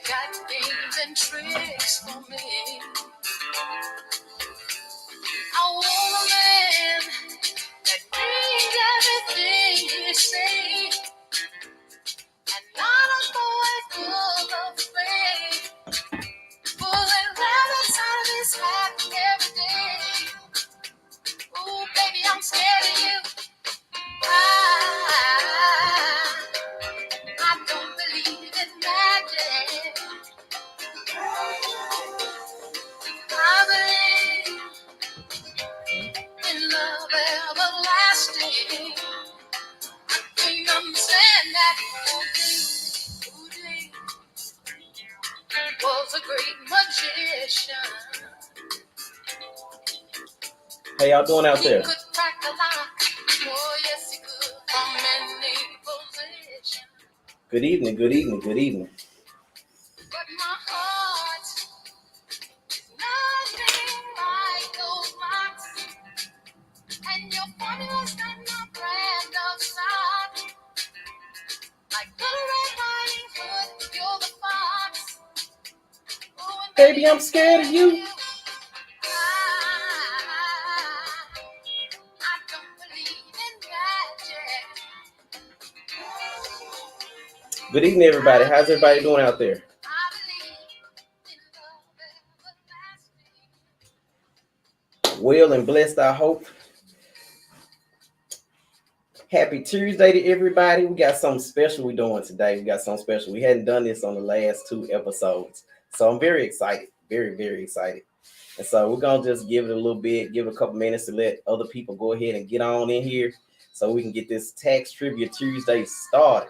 got games and tricks for me. I want a man that means everything he say, and not a boy full of faith, pulling rabbits out of his hat every day. Ooh, baby, I'm scared of you. I don't believe in magic. I believe in love everlasting. I can't understand that. Houdini was a great magician. How y'all doing out there? He could crack the lock. Oh, yes, he could. From any position. Good evening, good evening, good evening. But my heart is nothing like those rocks. And your formula's not my brand of stock. Like Little Red Riding Hood, you're the fox. Ooh, and Baby, I'm scared of you. I don't believe in magic. Good evening, everybody. How's everybody doing out there? I believe in love everlasting. Well and blessed, I hope. Happy Tuesday to everybody. We got something special we're doing today. We hadn't done this on the last 2 episodes. So I'm very excited. Very, very excited. And so we're going to just give it a little bit, give it a couple minutes to let other people go ahead and get on in here so we can get this Tax Trivia Tuesday started.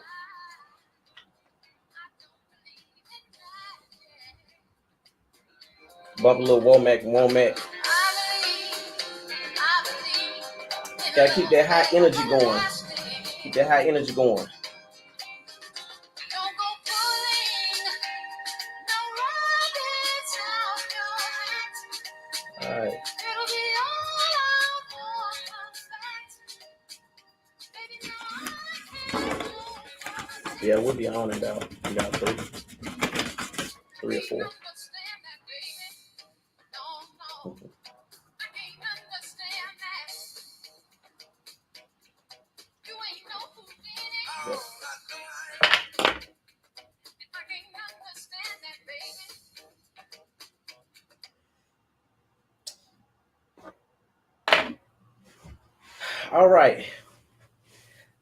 Bump a little Womack. Gotta keep that high energy going. Keep that high energy going. All right. Yeah, we'll be on in about 3 or 4.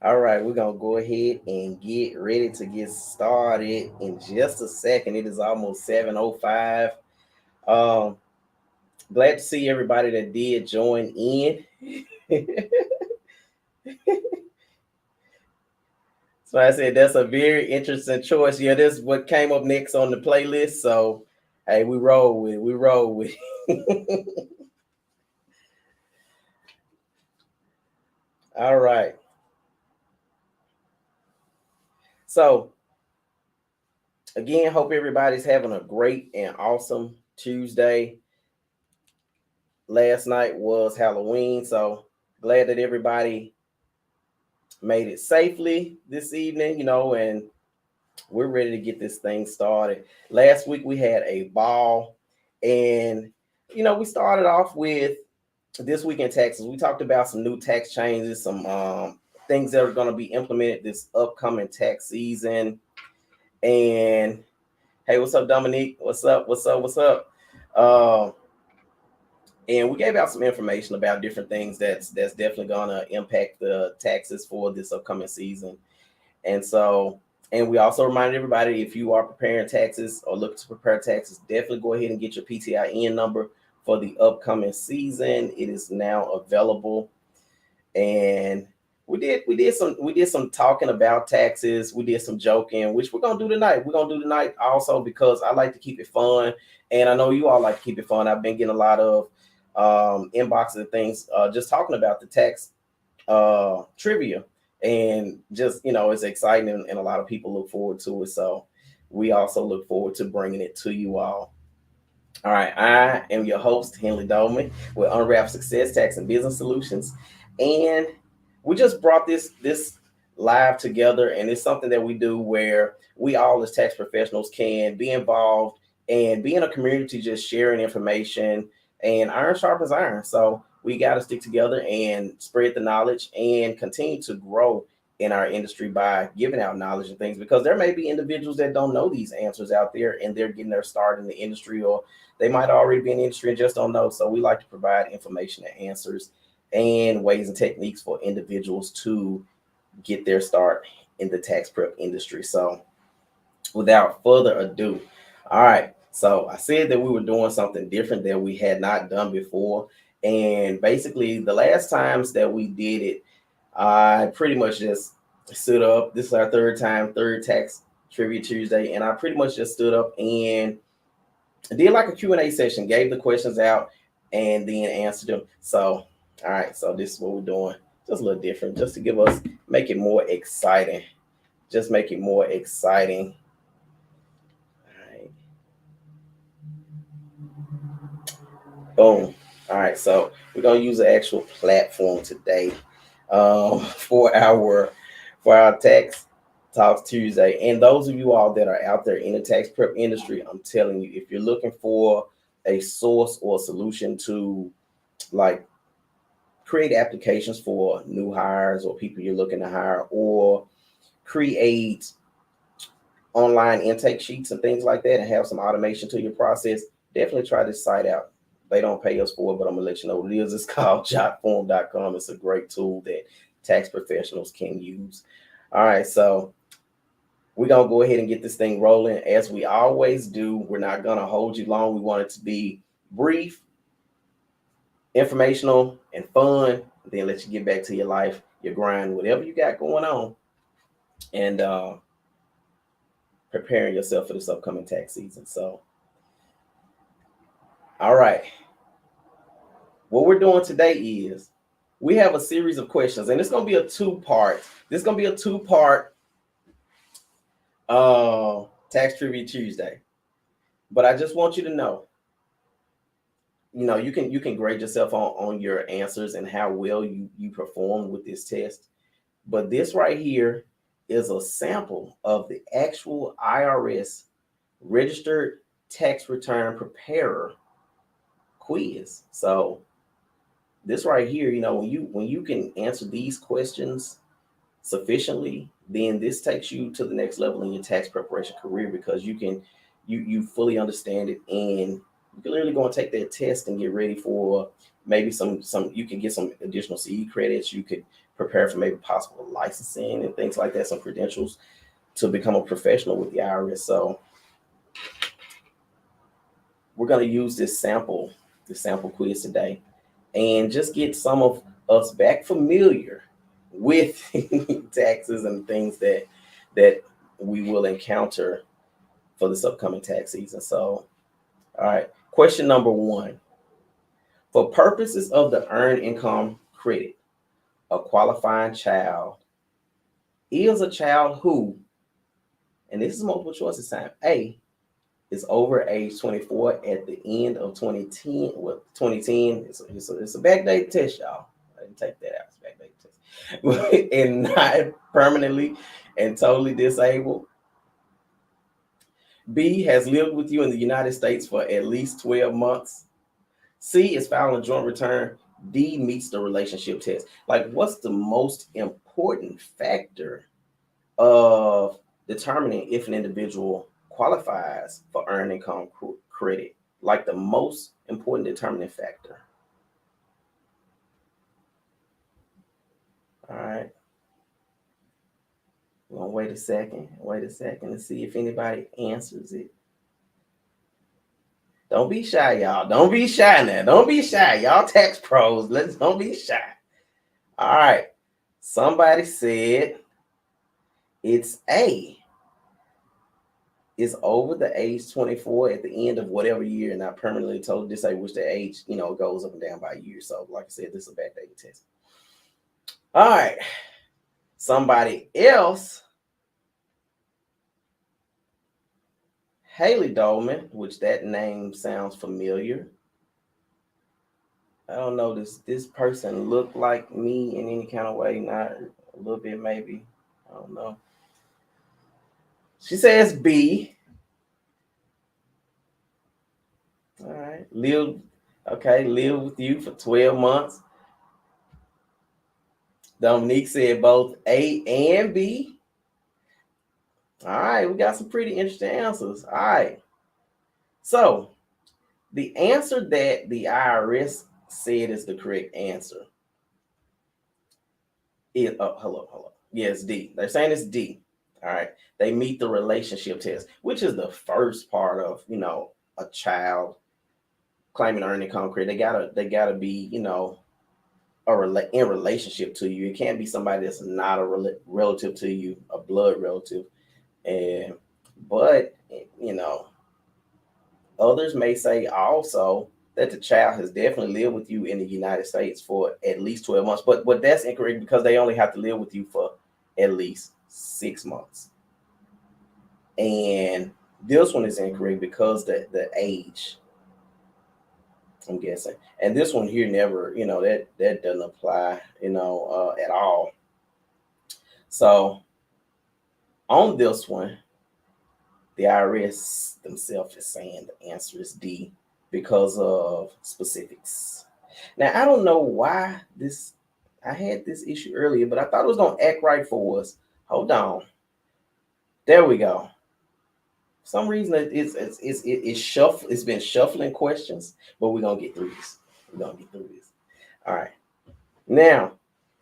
All right, we're going to go ahead and get ready to get started in just a second. It is almost 7:05. Glad to see everybody that did join in. So I said that's a very interesting choice. Yeah, this is what came up next on the playlist. So, hey, we roll with it. All right. So, again, hope everybody's having a great and awesome Tuesday. Last night was Halloween, so glad that everybody made it safely this evening, and we're ready to get this thing started. Last week we had a ball, and we started off with this week in taxes. We talked about some new tax changes, some things that are going to be implemented this upcoming tax season. And hey, what's up, Dominique? What's up? And we gave out some information about different things that's definitely going to impact the taxes for this upcoming season. And we also reminded everybody, if you are preparing taxes or looking to prepare taxes, definitely go ahead and get your PTIN number for the upcoming season. It is now available. And we did some talking about taxes. We did some joking, which we're gonna do tonight. We're gonna do tonight also because I like to keep it fun, and I know you all like to keep it fun. I've been getting a lot of inboxes and things just talking about the tax trivia, and just it's exciting, and a lot of people look forward to it. So we also look forward to bringing it to you all. All right, I am your host, Henley Dolman, with Unwrap Success Tax and Business Solutions, and we just brought this live together, and it's something that we do where we all as tax professionals can be involved and be in a community just sharing information, and iron sharpens iron. So we got to stick together and spread the knowledge and continue to grow in our industry by giving out knowledge and things, because there may be individuals that don't know these answers out there and they're getting their start in the industry, or they might already be in the industry and just don't know. So we like to provide information and answers and ways and techniques for individuals to get their start in the tax prep industry. So without further ado, all right. So I said that we were doing something different that we had not done before. And basically, the last times that we did it, I pretty much just stood up. This is our third time, third tax trivia Tuesday, and I pretty much just stood up and did like a Q&A session, gave the questions out, and then answered them. So, all right, so this is what we're doing. Just a little different, just to make it more exciting. Just make it more exciting. All right. Boom. All right, so we're gonna use an actual platform today for our tax talks Tuesday. And those of you all that are out there in the tax prep industry, I'm telling you, if you're looking for a source or solution to like create applications for new hires or people you're looking to hire, or create online intake sheets and things like that, and have some automation to your process, definitely try this site out. They don't pay us for it, but I'm gonna let you know what it is. It's called jotform.com. It's a great tool that tax professionals can use. All right, so we're gonna go ahead and get this thing rolling as we always do. We're not gonna hold you long. We want it to be brief, informational, and fun. Then let you get back to your life, your grind, whatever you got going on, and preparing yourself for this upcoming tax season. So, all right. What we're doing today is we have a series of questions, and it's going to be a two-part. This is going to be a two-part tax trivia Tuesday. But I just want you to know, you can grade yourself on your answers and how well you perform with this test. But this right here is a sample of the actual IRS registered tax return preparer quiz. So this right here, when you can answer these questions sufficiently, then this takes you to the next level in your tax preparation career, because you fully understand it, and you can literally go and take that test and get ready for maybe some you can get some additional CE credits. You could prepare for maybe possible licensing and things like that, some credentials to become a professional with the IRS. So we're going to use this sample quiz today and just get some of us back familiar with taxes and things that we will encounter for this upcoming tax season. So, all right, question number 1. For purposes of the earned income credit, a qualifying child is a child who, and this is multiple choice this time, A, is over age 24 at the end of 2010. Well, 2010, it's a backdated test, y'all. I didn't take that out. It's a backdated test. And not permanently and totally disabled. B, has lived with you in the United States for at least 12 months. C, is filing a joint return. D, meets the relationship test. Like, what's the most important factor of determining if an individual qualifies for earned income credit? Like, the most important determining factor. All right. We're gonna wait a second and see if anybody answers it. Don't be shy, y'all. Don't be shy now. Don't be shy. Y'all tax pros. Don't be shy. All right. Somebody said it's A. Is over the age 24 at the end of whatever year, and not permanently totally disabled, which the age, goes up and down by year. So, like I said, this is a backdated test. All right. Somebody else, Haley Dolman, which that name sounds familiar. I don't know, this person look like me in any kind of way? Not a little bit, maybe. I don't know. She says B. All right. Live with you for 12 months. Dominique said both A and B. All right, we got some pretty interesting answers. All right. So the answer that the IRS said is the correct answer is hello. Yes, D. They're saying it's D. All right. They meet the relationship test, which is the first part of, a child claiming earning concrete. They gotta be, in relationship to you. It can't be somebody that's not a relative to you, a blood relative. And but you know, others may say also that the child has definitely lived with you in the United States for at least 12 months. But that's incorrect because they only have to live with you for at least 6 months. And this one is incorrect because the age, I'm guessing. And this one here never, that doesn't apply, at all. So on this one, the IRS themselves is saying the answer is D because of specifics. Now I don't know why I had this issue earlier, but I thought it was gonna act right for us. Hold on. There we go. For some reason it's been shuffling questions, but we're gonna get through this. We're gonna get through this. All right. Now,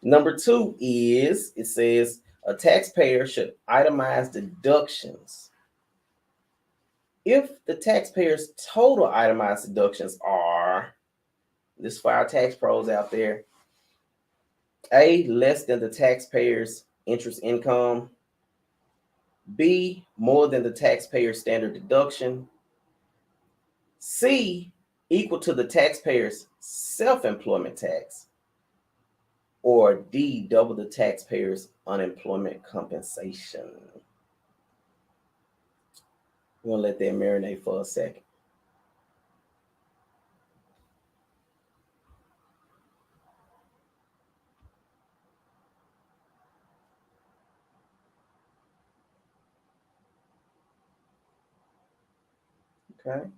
number 2 is it says a taxpayer should itemize deductions if the taxpayer's total itemized deductions are, this for our tax pros out there, A, less than the taxpayer's interest income, B, more than the taxpayer's standard deduction, C, equal to the taxpayer's self-employment tax, or D, double the taxpayer's unemployment compensation. We're going to let that marinate for a second. Okay.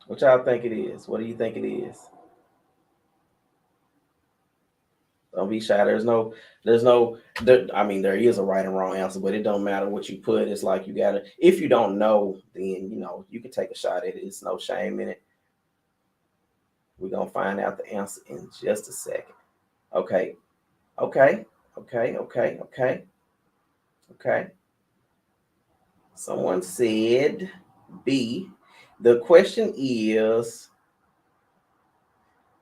What y'all think it is? What do you think it is? Don't be shy. There is a right and wrong answer, but it don't matter what you put. It's like you gotta, if you don't know, then you can take a shot at it. It's no shame in it. We're gonna find out the answer in just a second. Okay. Okay. Okay. Okay. Okay. Okay. Someone said B. The question is,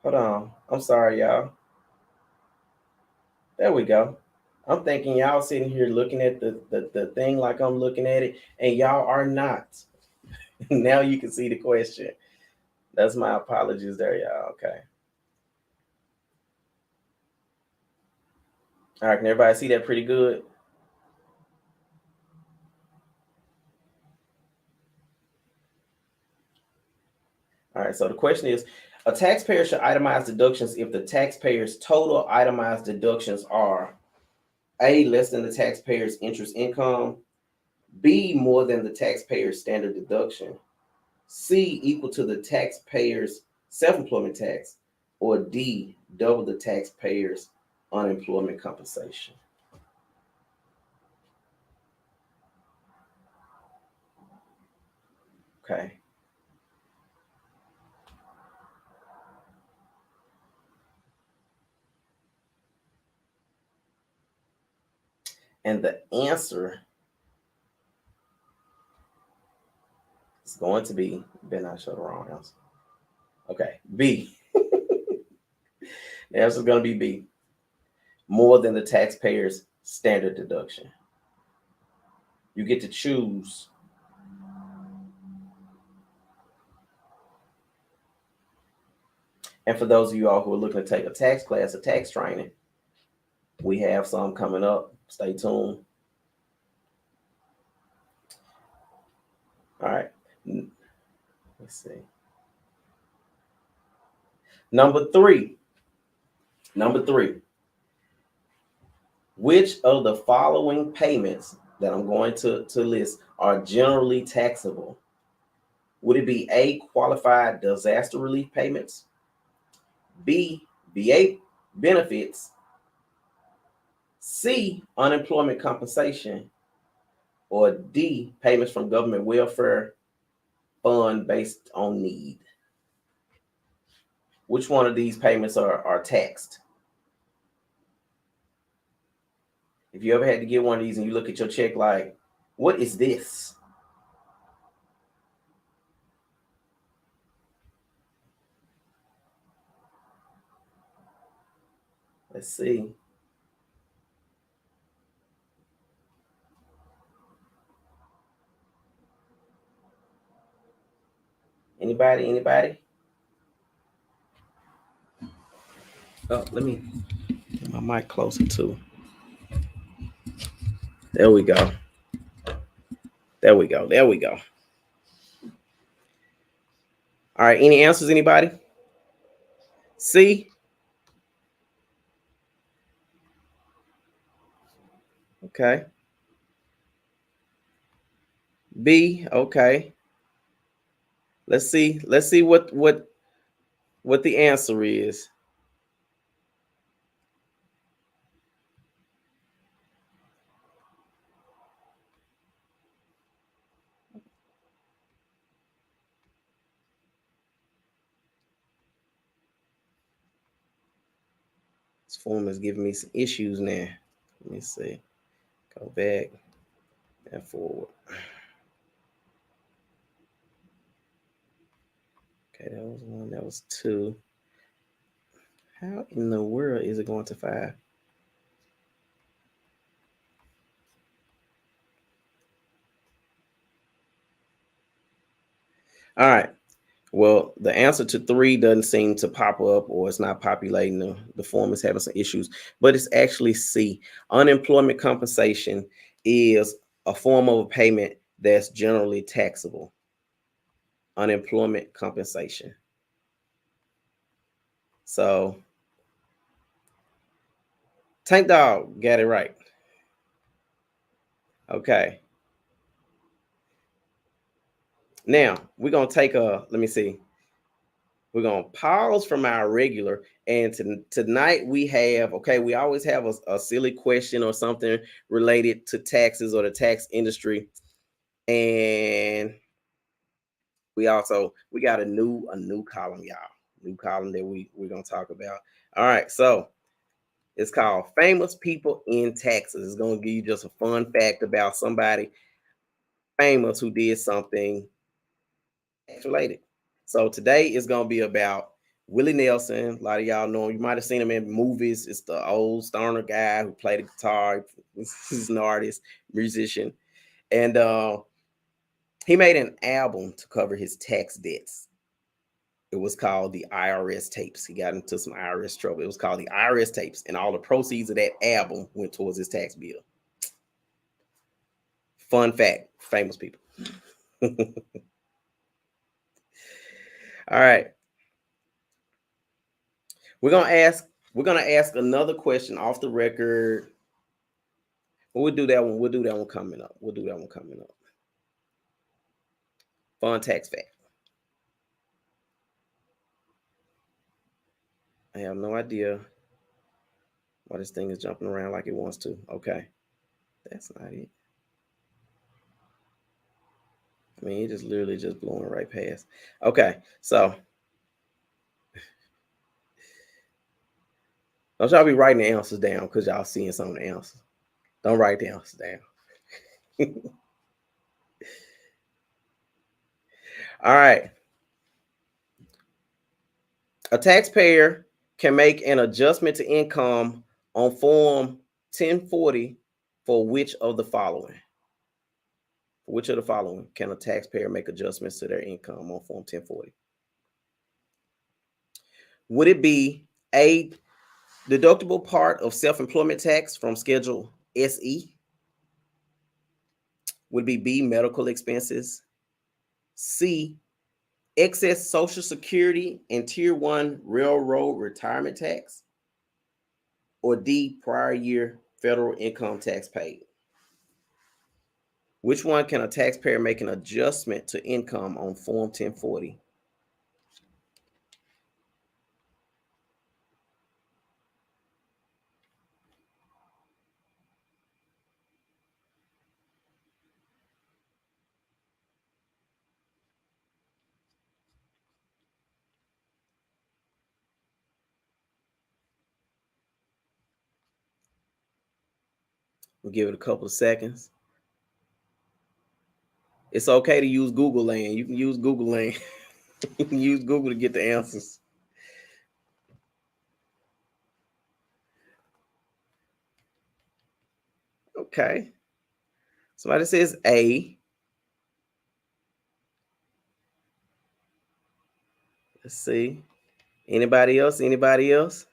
hold on. I'm sorry, y'all. There we go. I'm thinking y'all sitting here looking at the thing like I'm looking at it, and y'all are not. Now you can see the question. That's my apologies there, y'all. Okay. All right, can everybody see that pretty good? All right, so the question is, a taxpayer should itemize deductions if the taxpayer's total itemized deductions are A, less than the taxpayer's interest income, B, more than the taxpayer's standard deduction, C, equal to the taxpayer's self-employment tax, or D, double the taxpayer's unemployment compensation. Okay. And the answer is going to be, Ben, I showed the wrong answer. Okay, B. The answer is going to be B. More than the taxpayer's standard deduction. You get to choose. And for those of you all who are looking to take a tax class, a tax training, we have some coming up. Stay tuned. All right. Let's see. Number 3. Number 3, which of the following payments that I'm going to list are generally taxable? Would it be A, qualified disaster relief payments, B, VA benefits, C, unemployment compensation, or D, payments from government welfare fund based on need? Which one of these payments are taxed? If you ever had to get one of these and you look at your check like, what is this? Let's see. Anybody? Oh, let me get my mic closer too. There we go. All right, any answers, anybody? C? Okay. B? Okay. Let's see what the answer is. This form is giving me some issues now. Let me see. Go back and forward. Okay, that was 1. That was 2. How in the world is it going to 5? All right. Well, the answer to 3 doesn't seem to pop up, or it's not populating. The form is having some issues, but it's actually C. Unemployment compensation is a form of a payment that's generally taxable. Unemployment compensation. So Tank Dog got it right. Okay. Now we're going to take let me see. We're going to pause from our regular. And tonight we have, okay, we always have a silly question or something related to taxes or the tax industry. And we got a new column, y'all. New column that we're going to talk about. All right. So it's called Famous People in Taxes. It's going to give you just a fun fact about somebody famous who did something tax related. So today is going to be about Willie Nelson. A lot of y'all know him. You might have seen him in movies. It's the old stoner guy who played the guitar. He's an artist, musician. And he made an album to cover his tax debts. It was called the IRS Tapes. He got into some IRS trouble. It was called the IRS Tapes. And all the proceeds of that album went towards his tax bill. Fun fact, famous people. All right. We're gonna ask another question off the record. We'll do that one. We'll do that one coming up. Fun tax fact. I have no idea why this thing is jumping around like it wants to. Okay. That's not it. I mean, it just literally just blowing right past. Okay, so don't y'all be writing the answers down because y'all seeing some of the answers. Don't write the answers down. All right. A taxpayer can make an adjustment to income on Form 1040 for which of the following? Which of the following can a taxpayer make adjustments to their income on Form 1040? Would it be A, deductible part of self-employment tax from Schedule SE? Would it be B, medical expenses? C, excess Social Security and Tier 1 railroad retirement tax? Or D, prior year federal income tax paid? Which one can a taxpayer make an adjustment to income on Form 1040? We'll give it a couple of seconds. It's okay to use Google Land. You can use Google Land. You can use Google to get the answers. Okay. Somebody says A. Let's see. Anybody else? Anybody else?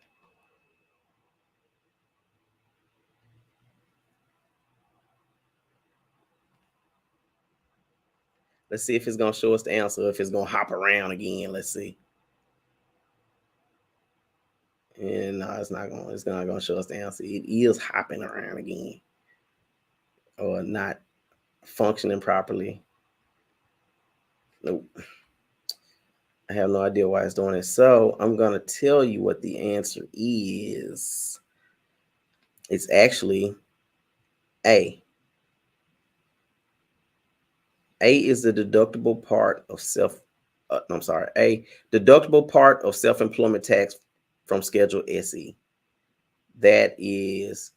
Let's see if it's going to show us the answer, if it's going to hop around again. Let's see. And no, it's not going to show us the answer. It is hopping around again or not functioning properly. Nope. I have no idea why it's doing it. So I'm going to tell you what the answer is. It's actually A. A is the deductible part of deductible part of self-employment tax from Schedule SE. That is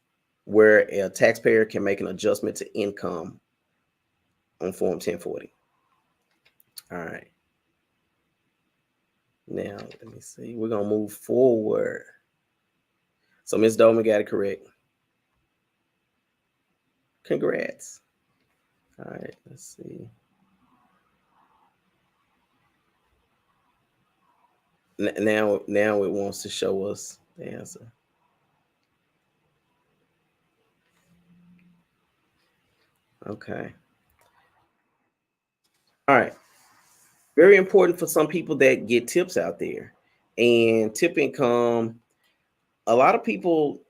where a taxpayer can make an adjustment to income on Form 1040. All right. Now, let me see. We're going to move forward. So Ms. Dolman got it correct. Congrats. All right, let's see. Now it wants to show us the answer. Okay. All right. Very important for some people that get tips out there. And tip income, a lot of people,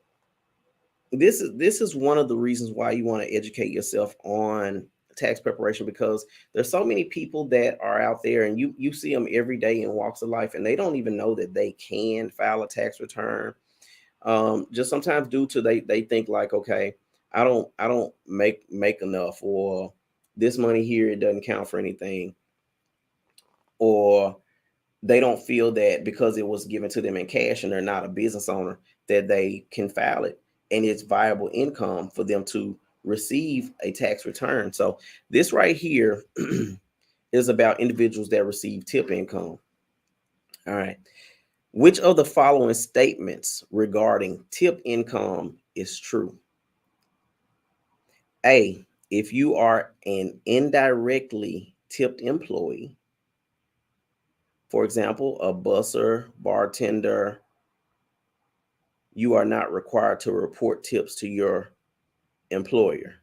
this is one of the reasons why you want to educate yourself on tax preparation, because there's so many people that are out there and you see them every day in walks of life and they don't even know that they can file a tax return. Just sometimes due to they think like, okay, I don't make enough, or this money here, it doesn't count for anything, or they don't feel that because it was given to them in cash and they're not a business owner that they can file it and it's viable income for them to receive a tax return. So this right here is about individuals that receive tip income. All right. Which of the following statements regarding tip income is true? A, if you are an indirectly tipped employee, for example, a busser, bartender, you are not required to report tips to your employer.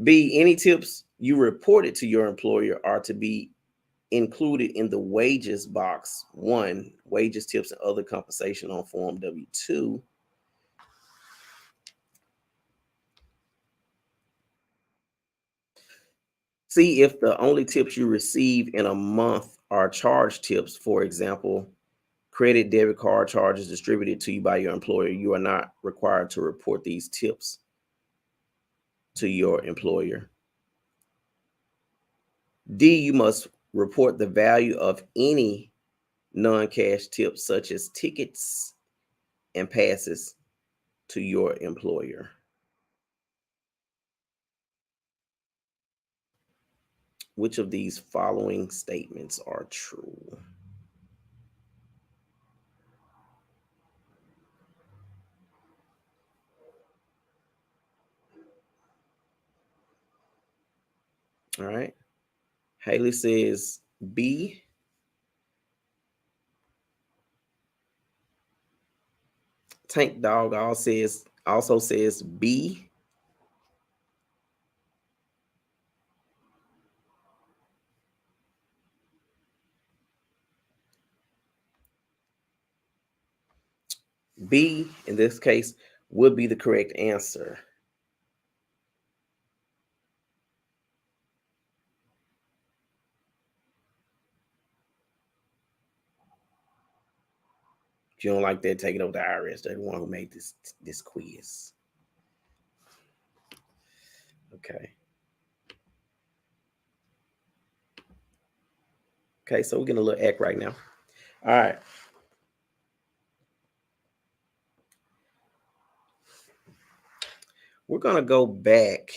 B, any tips you reported to your employer are to be included in the wages box 1, wages, tips, and other compensation on Form W-2. See, if the only tips you receive in a month are charge tips, for example, credit, debit card charges distributed to you by your employer, you are not required to report these tips to your employer. D, you must report the value of any non-cash tips, such as tickets and passes, to your employer. Which of these following statements are true? All right. Haley says B. Tank Dog also says B. B, in this case, would be the correct answer. If you don't like that, take it over to IRS. They're the one who made this quiz. Okay. Okay, so we're getting a little act right now. All right. We're going to go back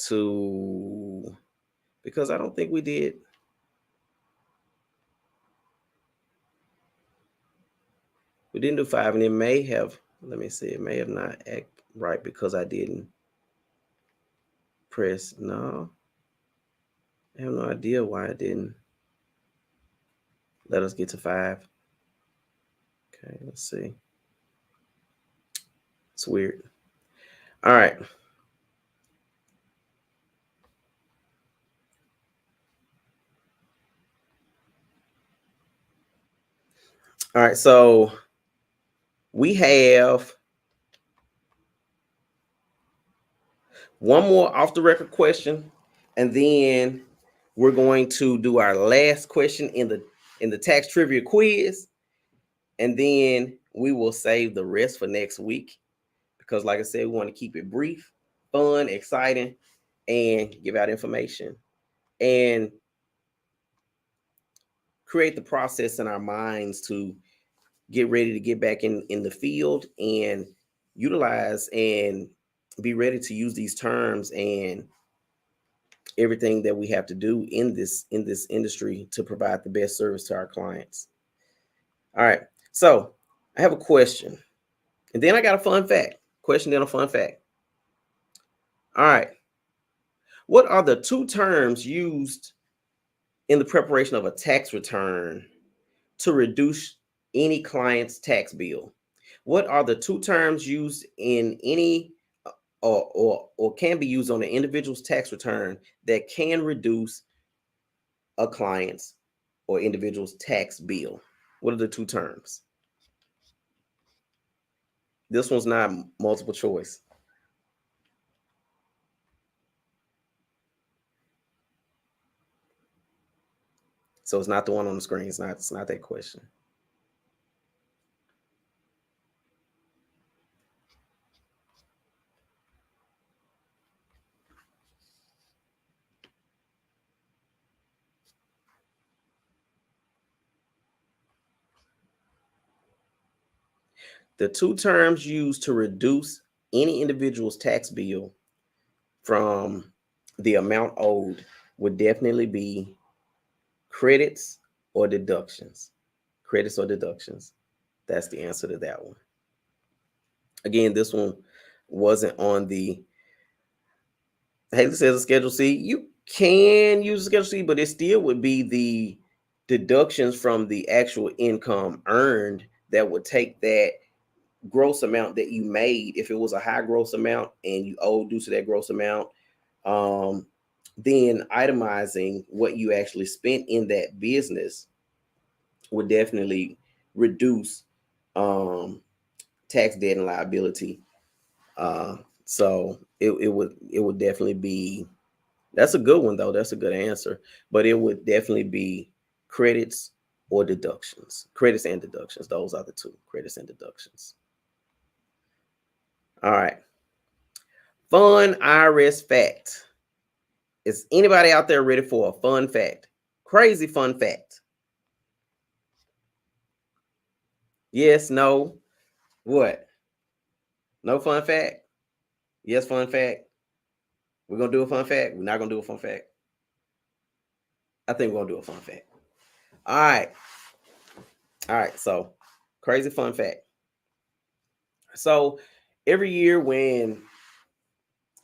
to, because I don't think we did. We didn't do 5, and it may have, let me see, it may have not act right because I didn't press, no. I have no idea why it didn't let us get to 5. Okay, let's see. It's weird. All right. All right, so we have one more off the record question, and then we're going to do our last question in the tax trivia quiz, and then we will save the rest for next week because, like I said, we want to keep it brief, fun, exciting, and give out information and create the process in our minds to get ready to get back in the field and utilize and be ready to use these terms and everything that we have to do in this industry to provide the best service to our clients. All right, so I have a question, and then I got a fun fact. Question, then a fun fact. All right, what are the 2 terms used in the preparation of a tax return to reduce any client's tax bill? What are the 2 terms used in any or can be used on an individual's tax return that can reduce a client's or individual's tax bill? What are the 2 terms? This one's not multiple choice. So it's not the one on the screen. It's not that question. The 2 terms used to reduce any individual's tax bill from the amount owed would definitely be credits or deductions. Credits or deductions. That's the answer to that one. Again, this one wasn't on the, Haley says a Schedule C. You can use a Schedule C, but it still would be the deductions from the actual income earned that would take that gross amount that you made. If it was a high gross amount and you owed due to that gross amount, then itemizing what you actually spent in that business would definitely reduce tax debt and liability. So it would definitely be, that's a good one though. That's a good answer, but it would definitely be credits or deductions. Credits and deductions. Those are the 2, credits and deductions. All right. Fun IRS fact. Is anybody out there ready for a fun fact? Crazy fun fact. Yes, no, what? No fun fact? Yes, fun fact. We're going to do a fun fact. We're not going to do a fun fact. I think we're going to do a fun fact. All right. All right. So crazy fun fact. So every year when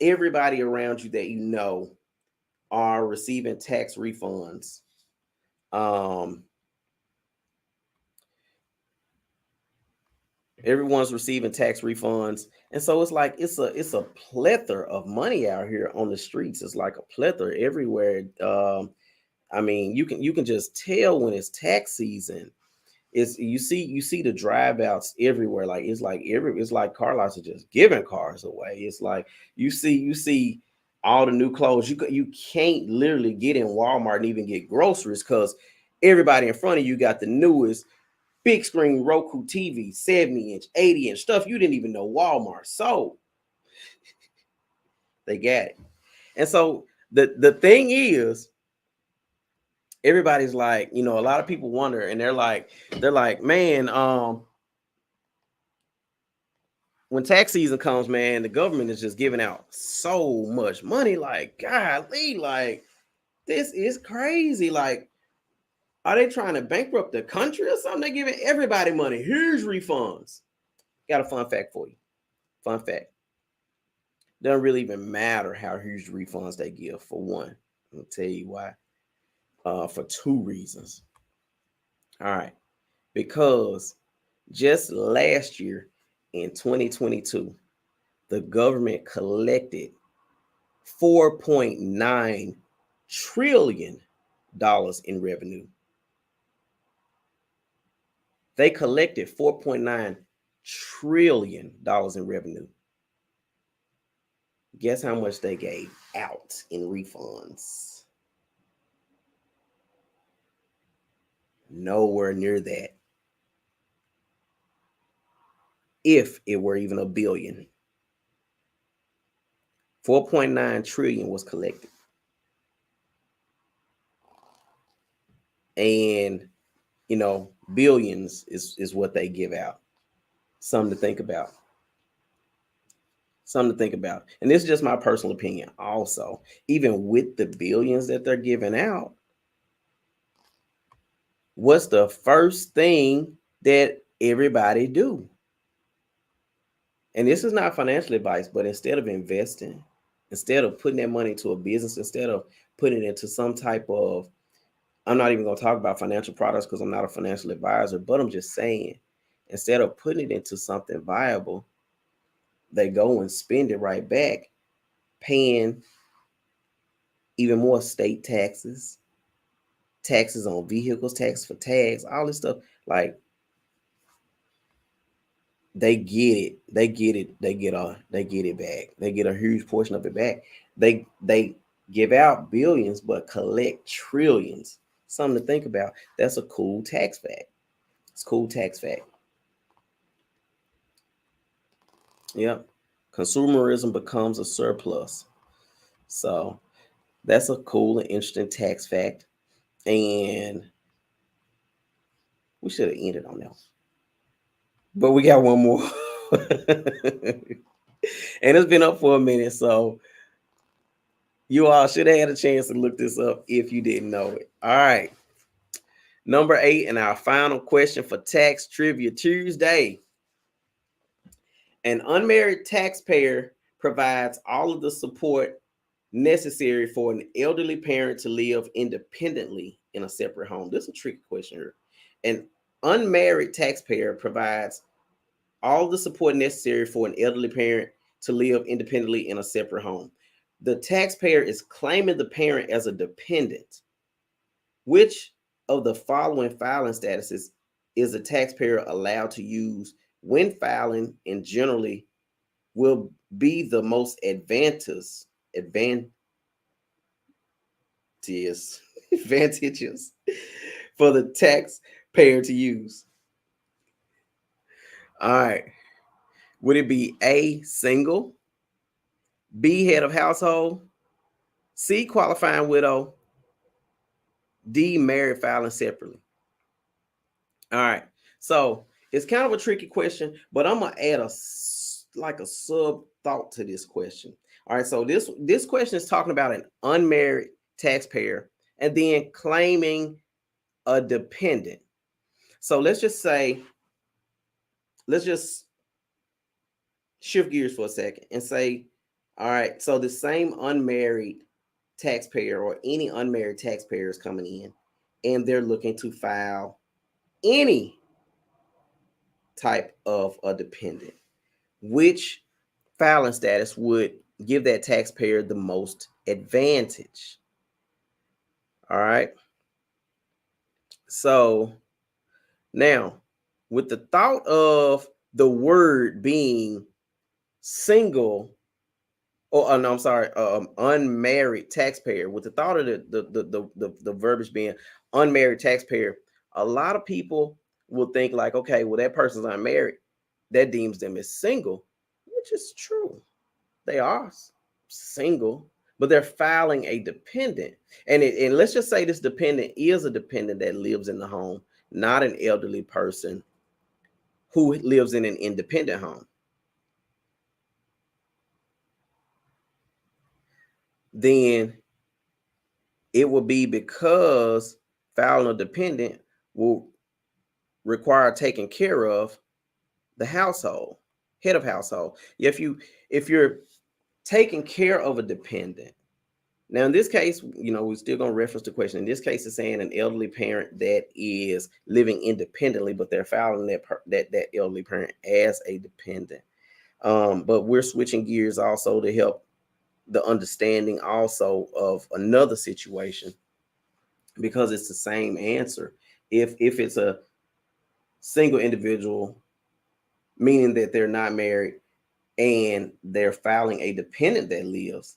everybody around you that you know are receiving tax refunds, everyone's receiving tax refunds, and so it's like it's a plethora of money out here on the streets. It's like a plethora everywhere. I mean, you can just tell when it's tax season. It's you see the drive outs everywhere. It's like car lots are just giving cars away. It's like you see all the new clothes. You can't literally get in Walmart and even get groceries because everybody in front of you got the newest big screen Roku TV, 70-inch, 80-inch stuff you didn't even know Walmart sold. They got it. And so the thing is, everybody's like, a lot of people wonder, and they're like, man, when tax season comes, man, the government is just giving out so much money. Like, golly, like this is crazy. Like, are they trying to bankrupt the country or something? They're giving everybody money. Huge refunds. Got a fun fact for you. Fun fact. Doesn't really even matter how huge refunds they give. For one, I'll tell you why. For two reasons. All right, because just last year in 2022, the government collected $4.9 trillion in revenue. They collected $4.9 trillion in revenue. Guess how much they gave out in refunds? Nowhere near that. If it were even a billion. 4.9 trillion was collected. And, billions is what they give out. Something to think about. Something to think about. And this is just my personal opinion also. Even with the billions that they're giving out, what's the first thing that everybody do? And this is not financial advice, but instead of investing, instead of putting that money into a business, instead of putting it into some type of, I'm not even going to talk about financial products because I'm not a financial advisor, but I'm just saying, instead of putting it into something viable, they go and spend it right back, paying even more state taxes, taxes on vehicles, tax for tags, all this stuff. Like, they get it. They get it. They get it back. They get a huge portion of it back. They give out billions but collect trillions. Something to think about. That's a cool tax fact. It's a cool tax fact. Yep. Consumerism becomes a surplus. So that's a cool and interesting tax fact. And we should have ended on that. But we got one more. And it's been up for a minute, so you all should have had a chance to look this up if you didn't know it. All right. Number 8, and our final question for Tax Trivia Tuesday. An unmarried taxpayer provides all of the support necessary for an elderly parent to live independently in a separate home. This is a tricky question here. An unmarried taxpayer provides all the support necessary for an elderly parent to live independently in a separate home. The taxpayer is claiming the parent as a dependent. Which of the following filing statuses is a taxpayer allowed to use when filing, and generally will be the most advantageous for the taxpayer to use? All right. Would it be A, single, B, head of household, C, qualifying widow, D, married filing separately? All right. So it's kind of a tricky question, but I'm gonna add a sub thought to this question. All right. So this question is talking about an unmarried taxpayer and then claiming a dependent. So let's just shift gears for a second and say, all right, so the same unmarried taxpayer or any unmarried taxpayer is coming in and they're looking to file any type of a dependent. Which filing status would give that taxpayer the most advantage? All right. So Now, with the thought of the word being single, or no, I'm sorry, unmarried taxpayer, with the thought of the verbiage being unmarried taxpayer, a lot of people will think like, okay, well, that person's unmarried, that deems them as single, which is true. They are single, but they're filing a dependent. And let's just say this dependent is a dependent that lives in the home, not an elderly person who lives in an independent home. Then it will be because filing a dependent will require taking care of the household, head of household. If you're taking care of a dependent, now in this case, we're still going to reference the question. In this case, it's saying an elderly parent that is living independently, but they're filing that elderly parent as a dependent. But we're switching gears also to help the understanding also of another situation, because it's the same answer. If it's a single individual, meaning that they're not married, and they're filing a dependent that lives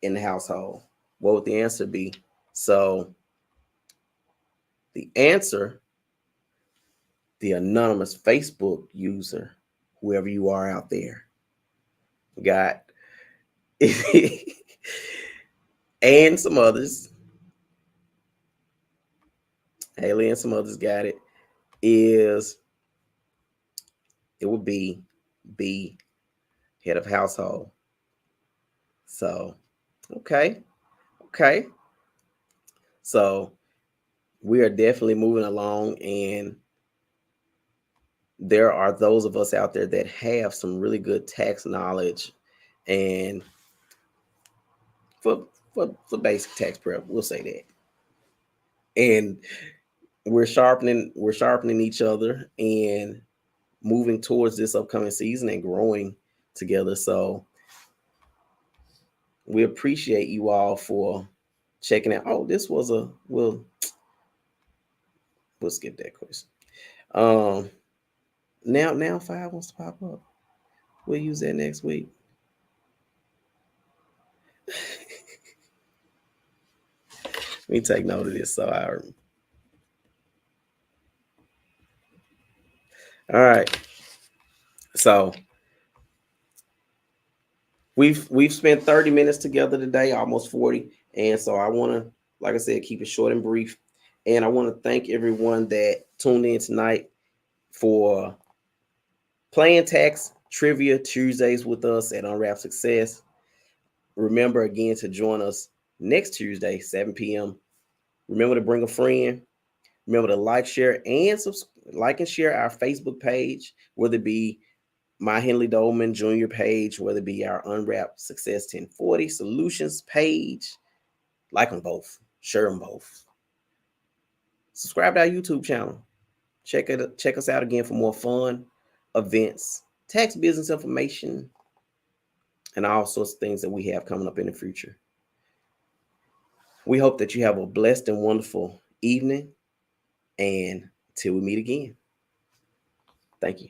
in the household, what would the answer be? So the answer, the anonymous Facebook user, whoever you are out there, got and some others, Haley and some others got it, is it would be B, head of household. So, okay. So we are definitely moving along, and there are those of us out there that have some really good tax knowledge, and for basic tax prep, we'll say that. And we're sharpening each other and moving towards this upcoming season and growing together. So we appreciate you all for checking out. Oh, this was we'll skip that question. Now 5 wants to pop up. We'll use that next week. Let me take note of this so I remember. All right. So we've spent 30 minutes together today, almost 40. And so I want to, like I said, keep it short and brief. And I want to thank everyone that tuned in tonight for playing tax trivia Tuesdays with us at Unwrap Success. Remember again to join us next Tuesday, 7 p.m. Remember to bring a friend. Remember to like, share, and like and share our Facebook page, whether it be my Henley Dolman Jr. page, whether it be our Unwrap Success 1040 Solutions page. Like them both. Share them both. Subscribe to our YouTube channel. Check us out again for more fun, events, tax business information, and all sorts of things that we have coming up in the future. We hope that you have a blessed and wonderful evening, and till we meet again. Thank you.